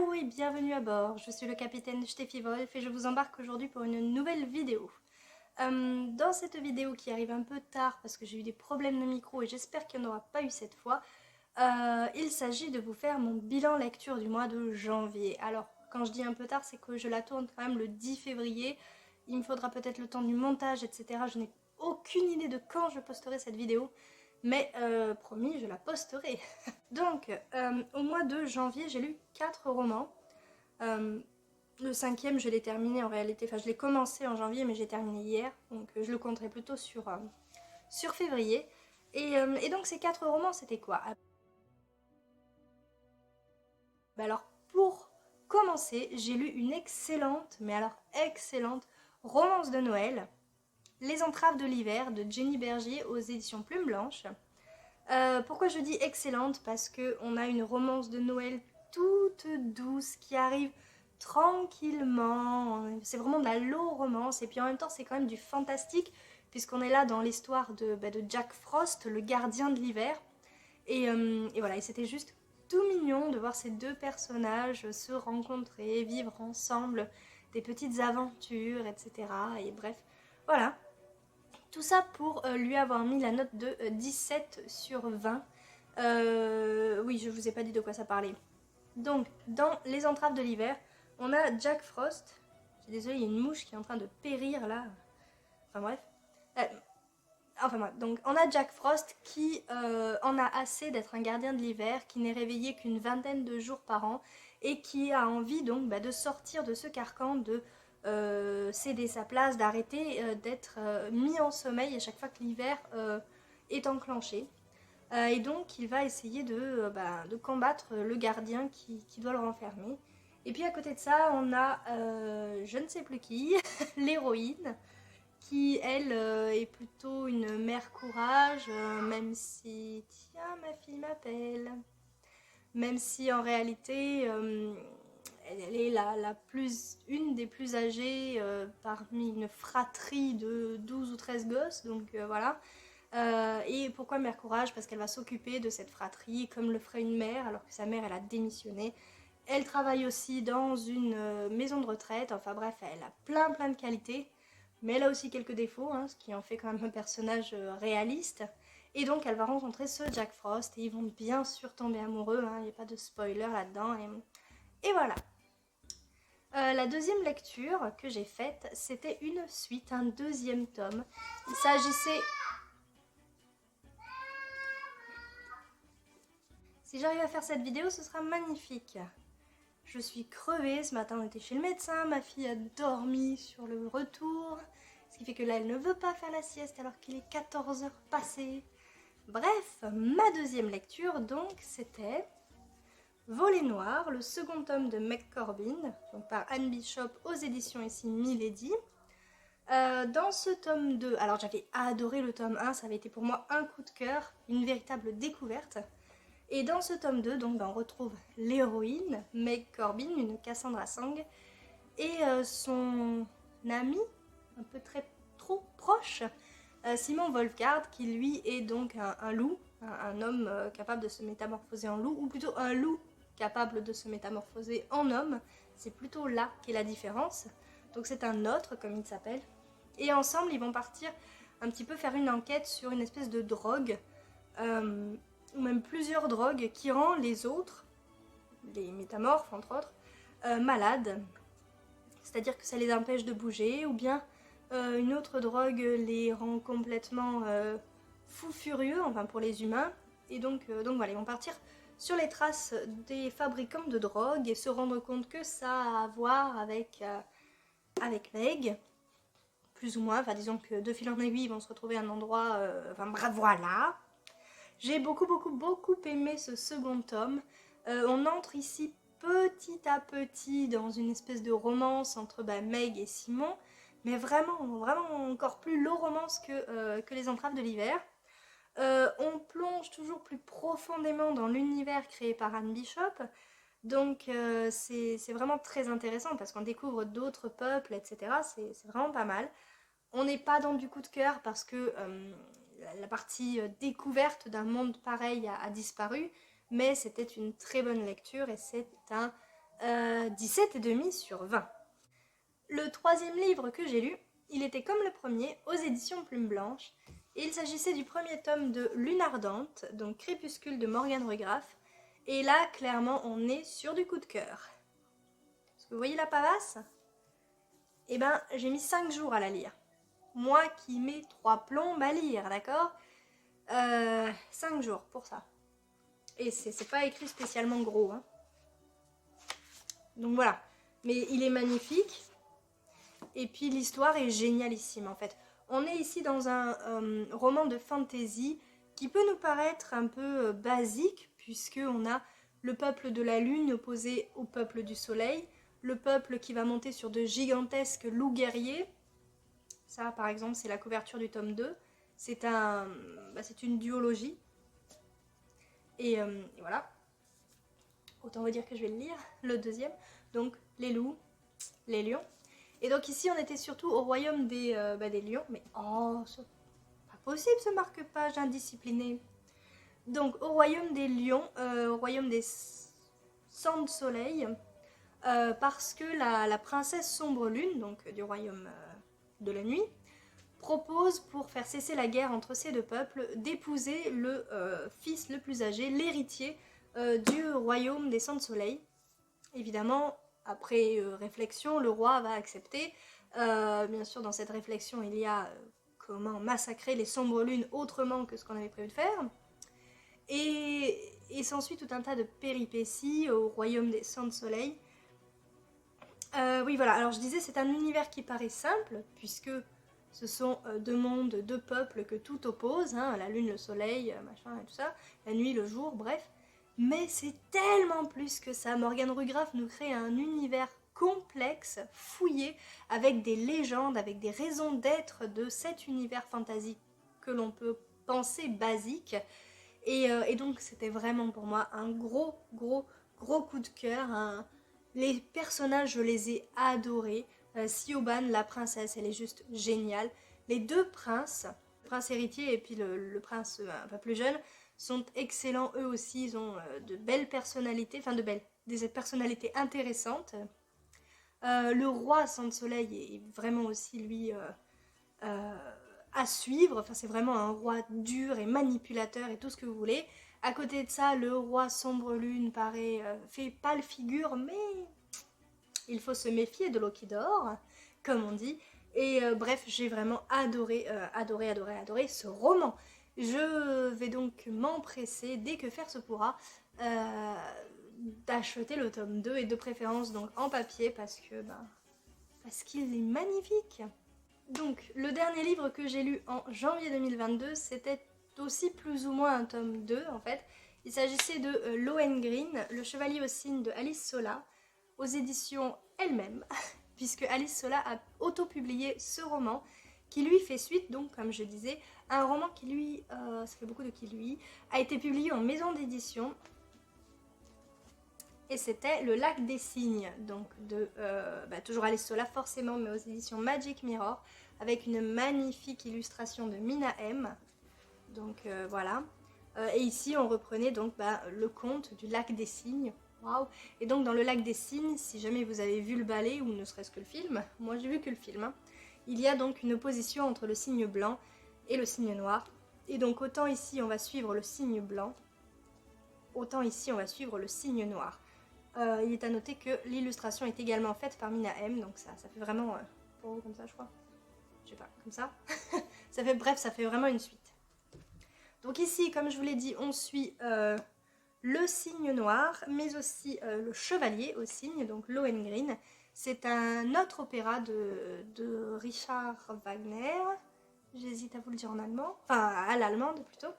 Hello et bienvenue à bord, je suis le capitaine Steffi Wolf et je vous embarque aujourd'hui pour une nouvelle vidéo. Dans cette vidéo qui arrive un peu tard parce que j'ai eu des problèmes de micro et j'espère qu'il n'y en aura pas eu cette fois, il s'agit de vous faire mon bilan lecture du mois de janvier. Alors quand je dis un peu tard, c'est que je la tourne quand même le 10 février, il me faudra peut-être le temps du montage, etc. Je n'ai aucune idée de quand je posterai cette vidéo, mais promis, je la posterai. Donc, au mois de janvier, j'ai lu 4 romans. Euh, le cinquième, je l'ai terminé en réalité, enfin je l'ai commencé en janvier, mais j'ai terminé hier, donc je le compterai plutôt sur février. Et donc ces 4 romans, c'était quoi? Bah alors, pour commencer, j'ai lu une excellente, mais alors excellente, romance de Noël, Les Entraves de l'hiver de Jenny Bergier aux éditions Plume Blanche. Pourquoi je dis excellente? Parce qu'on a une romance de Noël toute douce qui arrive tranquillement. C'est vraiment de la low romance et puis en même temps c'est quand même du fantastique puisqu'on est là dans l'histoire de Jack Frost, le gardien de l'hiver. Et voilà, et c'était juste tout mignon de voir ces deux personnages se rencontrer, vivre ensemble des petites aventures, etc. Et bref, voilà. Tout ça pour lui avoir mis la note de 17 sur 20. Oui, je vous ai pas dit de quoi ça parlait. Donc, dans Les Entraves de l'hiver, on a Jack Frost. Je suis désolée, il y a une mouche qui est en train de périr là. Enfin bref. Euh, enfin bref, donc on a Jack Frost qui en a assez d'être un gardien de l'hiver, qui n'est réveillé qu'une vingtaine de jours par an et qui a envie donc de sortir de ce carcan, de céder sa place, d'arrêter d'être mis en sommeil à chaque fois que l'hiver est enclenché. Et donc il va essayer de combattre le gardien qui doit le renfermer. Et puis à côté de ça, on a je ne sais plus qui, l'héroïne, qui elle est plutôt une mère courage, même si... Tiens, ma fille m'appelle. Même si en réalité, elle est une des plus âgées parmi une fratrie de 12 ou 13 gosses, donc voilà. Et pourquoi mère courage? Parce qu'elle va s'occuper de cette fratrie comme le ferait une mère, alors que sa mère, elle a démissionné. Elle travaille aussi dans une maison de retraite, enfin bref, elle a plein de qualités. Mais elle a aussi quelques défauts, hein, ce qui en fait quand même un personnage réaliste. Et donc elle va rencontrer ce Jack Frost et ils vont bien sûr tomber amoureux, hein, il n'y a pas de spoiler là-dedans. Et voilà. La deuxième lecture que j'ai faite, c'était une suite, un deuxième tome. Il s'agissait... Si j'arrive à faire cette vidéo, ce sera magnifique. Je suis crevée, ce matin on était chez le médecin, ma fille a dormi sur le retour, ce qui fait que là elle ne veut pas faire la sieste alors qu'il est 14 heures passées. Bref, ma deuxième lecture donc c'était Volet Noir, le second tome de Meg Corbin, donc par Anne Bishop aux éditions ici Milady. Dans ce tome 2, alors j'avais adoré le tome 1, ça avait été pour moi un coup de cœur, une véritable découverte. Et dans ce tome 2, donc, on retrouve l'héroïne, Meg Corbin, une Cassandra Sang, et son ami, un peu trop proche, Simon Wolfgard, qui lui est donc un loup, un homme capable de se métamorphoser en loup, ou plutôt un loup capable de se métamorphoser en homme. C'est plutôt là qu'est la différence. Donc c'est un autre, comme il s'appelle. Et ensemble, ils vont partir un petit peu faire une enquête sur une espèce de drogue, ou même plusieurs drogues qui rend les autres, les métamorphes entre autres, malades. C'est-à-dire que ça les empêche de bouger, ou bien une autre drogue les rend complètement fous furieux, enfin pour les humains. Et donc voilà, ils vont partir sur les traces des fabricants de drogue et se rendre compte que ça a à voir avec Meg, plus ou moins. Enfin disons que de fil en aiguille, ils vont se retrouver à un endroit... enfin bref, voilà. J'ai beaucoup aimé ce second tome. On entre ici petit à petit dans une espèce de romance entre Meg et Simon, mais vraiment encore plus low romance que les entraves de l'hiver. On plonge toujours plus profondément dans l'univers créé par Anne Bishop, donc c'est vraiment très intéressant parce qu'on découvre d'autres peuples, etc. C'est vraiment pas mal. On n'est pas dans du coup de cœur parce que la partie découverte d'un monde pareil a disparu, mais c'était une très bonne lecture et c'est un 17,5 sur 20. Le troisième livre que j'ai lu, il était comme le premier, aux éditions Plume Blanche, et il s'agissait du premier tome de Lune Ardente, donc Crépuscule de Morgane Rugraff, et là, clairement, on est sur du coup de cœur. Est-ce que vous voyez la pavasse? Eh ben, j'ai mis 5 jours à la lire. Moi qui mets 3 plombes à lire, d'accord 5 jours pour ça. Et c'est pas écrit spécialement gros, hein. Donc voilà. Mais il est magnifique. Et puis l'histoire est génialissime en fait. On est ici dans un roman de fantasy qui peut nous paraître un peu basique, puisqu'on a le peuple de la lune opposé au peuple du soleil, le peuple qui va monter sur de gigantesques loups guerriers. Ça par exemple c'est la couverture du tome 2. C'est une duologie. Et voilà. Autant vous dire que je vais le lire, le deuxième. Donc les loups, les lions. Et donc ici on était surtout au royaume des lions. Mais oh, c'est pas possible ce marque-page indiscipliné. Donc au royaume des lions, au royaume des sangs de soleil, parce que la princesse sombre lune, donc du royaume de la nuit, propose pour faire cesser la guerre entre ces deux peuples d'épouser le fils le plus âgé, l'héritier du royaume des sangs de soleil. Évidemment, après réflexion, le roi va accepter. Bien sûr, dans cette réflexion, il y a comment massacrer les sombres lunes autrement que ce qu'on avait prévu de faire. Et s'ensuit tout un tas de péripéties au royaume des sangs de soleil. Oui, voilà. Alors je disais, c'est un univers qui paraît simple, puisque ce sont deux mondes, deux peuples que tout oppose, hein, la lune, le soleil, machin et tout ça, la nuit, le jour, bref. Mais c'est tellement plus que ça. Morgane Rugraff nous crée un univers complexe, fouillé, avec des légendes, avec des raisons d'être de cet univers fantasy que l'on peut penser basique. Et donc c'était vraiment pour moi un gros coup de cœur. Les personnages, je les ai adorés. Siobhan, la princesse, elle est juste géniale. Les deux princes, le prince héritier et puis le prince un peu plus jeune, sont excellents eux aussi. Ils ont de belles personnalités, des personnalités intéressantes. Le roi Sang de Soleil est vraiment aussi lui à suivre. Enfin, c'est vraiment un roi dur et manipulateur et tout ce que vous voulez. À côté de ça, le roi Sombre Lune fait pâle figure, mais il faut se méfier de l'eau qui dort, comme on dit. Et bref, j'ai vraiment adoré ce roman. Je vais donc m'empresser, dès que faire se pourra, d'acheter le tome 2 et de préférence donc en papier parce qu'il est magnifique. Donc, le dernier livre que j'ai lu en janvier 2022, c'était aussi plus ou moins un tome 2 en fait. Il s'agissait de Lohengrin, le chevalier au cygne de Alice Sola, aux éditions elle-même, puisque Alice Sola a auto-publié ce roman qui lui fait suite, donc comme je disais, à un roman qui lui, ça fait beaucoup de qui lui, a été publié en maison d'édition. Et c'était Le Lac des Cygnes, donc de toujours Alice Sola forcément, mais aux éditions Magic Mirror, avec une magnifique illustration de Mina M. Donc voilà. Et ici on reprenait donc le conte du Lac des Cygnes. Waouh. Et donc dans Le Lac des Cygnes, si jamais vous avez vu le ballet ou ne serait-ce que le film, moi j'ai vu que le film, hein, il y a donc une opposition entre le cygne blanc et le cygne noir. Et donc autant ici on va suivre le cygne blanc, autant ici on va suivre le cygne noir. Il est à noter que l'illustration est également faite par Mina M, donc ça fait vraiment, comme ça je crois, je sais pas, comme ça, ça fait vraiment une suite. Donc ici, comme je vous l'ai dit, on suit le cygne noir, mais aussi le chevalier au cygne, donc Lohengrin. C'est un autre opéra de Richard Wagner, j'hésite à vous le dire en allemand, enfin à l'allemande plutôt.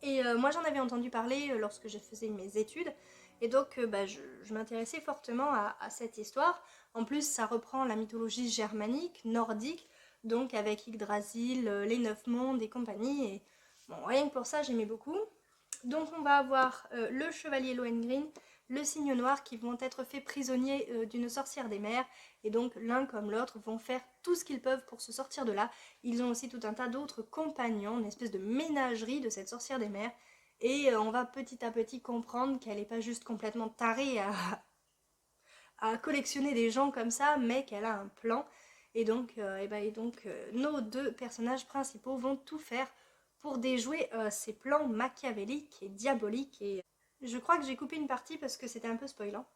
Et moi j'en avais entendu parler lorsque je faisais mes études, et donc je m'intéressais fortement à cette histoire. En plus ça reprend la mythologie germanique, nordique, donc avec Yggdrasil, les 9 mondes et compagnie, et bon, rien que pour ça j'aimais beaucoup. Donc on va avoir le chevalier Lohengrin, le cygne noir qui vont être faits prisonniers d'une sorcière des mers, et donc l'un comme l'autre vont faire tout ce qu'ils peuvent pour se sortir de là. Ils ont aussi tout un tas d'autres compagnons, une espèce de ménagerie de cette sorcière des mers, et on va petit à petit comprendre qu'elle n'est pas juste complètement tarée à collectionner des gens comme ça, mais qu'elle a un plan. Et donc, nos deux personnages principaux vont tout faire pour déjouer ces plans machiavéliques et diaboliques. Et je crois que j'ai coupé une partie parce que c'était un peu spoilant.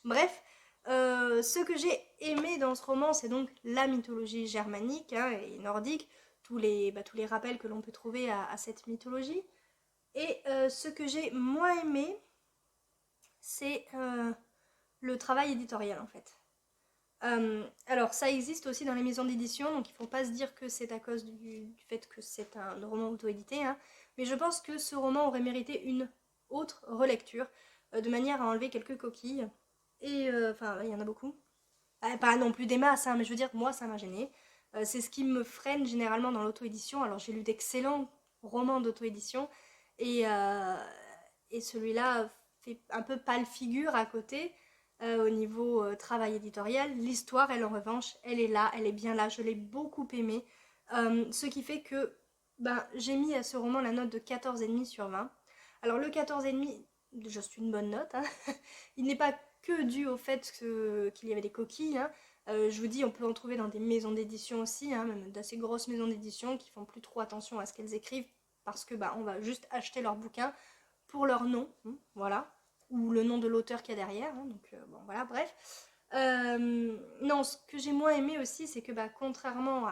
Bref, ce que j'ai aimé dans ce roman, c'est donc la mythologie germanique hein, et nordique, tous les rappels que l'on peut trouver à cette mythologie. Et ce que j'ai moins aimé, c'est le travail éditorial en fait. Alors ça existe aussi dans les maisons d'édition, donc il ne faut pas se dire que c'est à cause du fait que c'est un roman auto-édité, hein, mais je pense que ce roman aurait mérité une autre relecture, de manière à enlever quelques coquilles. Et enfin, il y en a beaucoup. Pas non plus des masses, hein, mais je veux dire, moi ça m'a gêné. C'est ce qui me freine généralement dans l'auto-édition. Alors j'ai lu d'excellents romans d'auto-édition, et, euh, et celui-là fait un peu pâle figure à côté au niveau travail éditorial. L'histoire, elle en revanche, elle est là, elle est bien là, je l'ai beaucoup aimée. Ce qui fait que j'ai mis à ce roman la note de 14,5 sur 20. Alors le 14,5, juste une bonne note, hein. Il n'est pas que dû au fait qu'il y avait des coquilles, hein. Je vous dis, on peut en trouver dans des maisons d'édition aussi, hein, même d'assez grosses maisons d'édition qui font plus trop attention à ce qu'elles écrivent parce que on va juste acheter leur bouquin pour leur nom, voilà, ou le nom de l'auteur qu'il y a derrière, hein, donc bon voilà, bref. Non, ce que j'ai moins aimé aussi, c'est que contrairement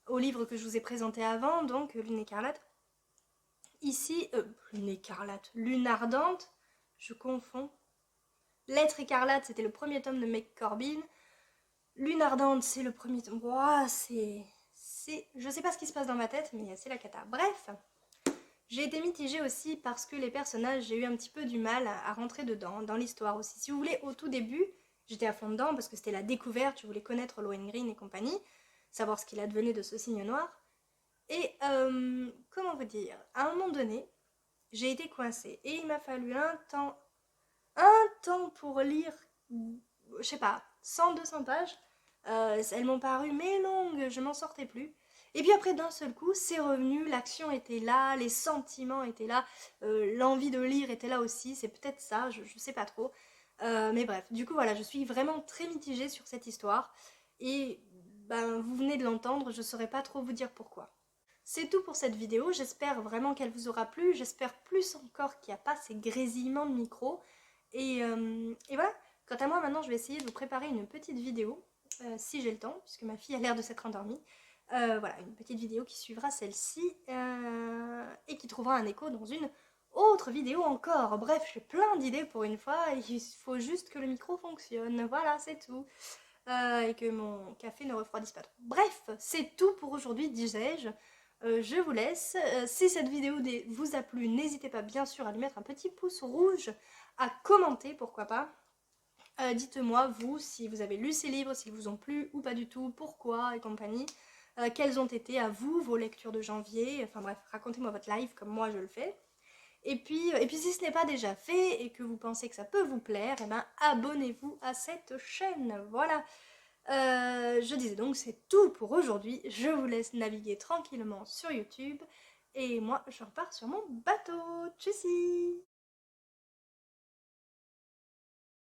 au livre que je vous ai présenté avant, donc Lune écarlate, ici, Lune écarlate, Lune ardente, je confonds. Lettre écarlate, c'était le premier tome de Meg Corbin. Lune ardente, c'est le premier tome. Wow, je sais pas ce qui se passe dans ma tête, mais c'est la cata. Bref, j'ai été mitigée aussi parce que les personnages, j'ai eu un petit peu du mal à rentrer dedans, dans l'histoire aussi. Si vous voulez, au tout début, j'étais à fond dedans parce que c'était la découverte, je voulais connaître Lohengrin et compagnie, savoir ce qu'il advenait de ce signe noir. Et comment vous dire, à un moment donné, j'ai été coincée et il m'a fallu un temps pour lire, je sais pas, 100-200 pages. Elles m'ont paru mais longues, je m'en sortais plus. Et puis après, d'un seul coup, c'est revenu, l'action était là, les sentiments étaient là, l'envie de lire était là aussi, c'est peut-être ça, je sais pas trop. Mais bref, du coup voilà, je suis vraiment très mitigée sur cette histoire. Et vous venez de l'entendre, je saurais pas trop vous dire pourquoi. C'est tout pour cette vidéo, j'espère vraiment qu'elle vous aura plu, j'espère plus encore qu'il n'y a pas ces grésillements de micro. Et voilà, quant à moi maintenant je vais essayer de vous préparer une petite vidéo, si j'ai le temps, puisque ma fille a l'air de s'être endormie. Voilà, une petite vidéo qui suivra celle-ci et qui trouvera un écho dans une autre vidéo encore. Bref, j'ai plein d'idées pour une fois, il faut juste que le micro fonctionne, voilà, c'est tout. Et que mon café ne refroidisse pas trop. Bref, c'est tout pour aujourd'hui, disais-je. Je vous laisse. Si cette vidéo vous a plu, n'hésitez pas bien sûr à lui mettre un petit pouce rouge, à commenter, pourquoi pas. Dites-moi, vous, si vous avez lu ces livres, s'ils vous ont plu ou pas du tout, pourquoi et compagnie. Quelles ont été à vous vos lectures de janvier. Enfin bref, racontez-moi votre live comme moi je le fais. Et puis si ce n'est pas déjà fait et que vous pensez que ça peut vous plaire, abonnez-vous à cette chaîne. Voilà. Je disais donc, c'est tout pour aujourd'hui. Je vous laisse naviguer tranquillement sur YouTube. Et moi, je repars sur mon bateau. Tchussy!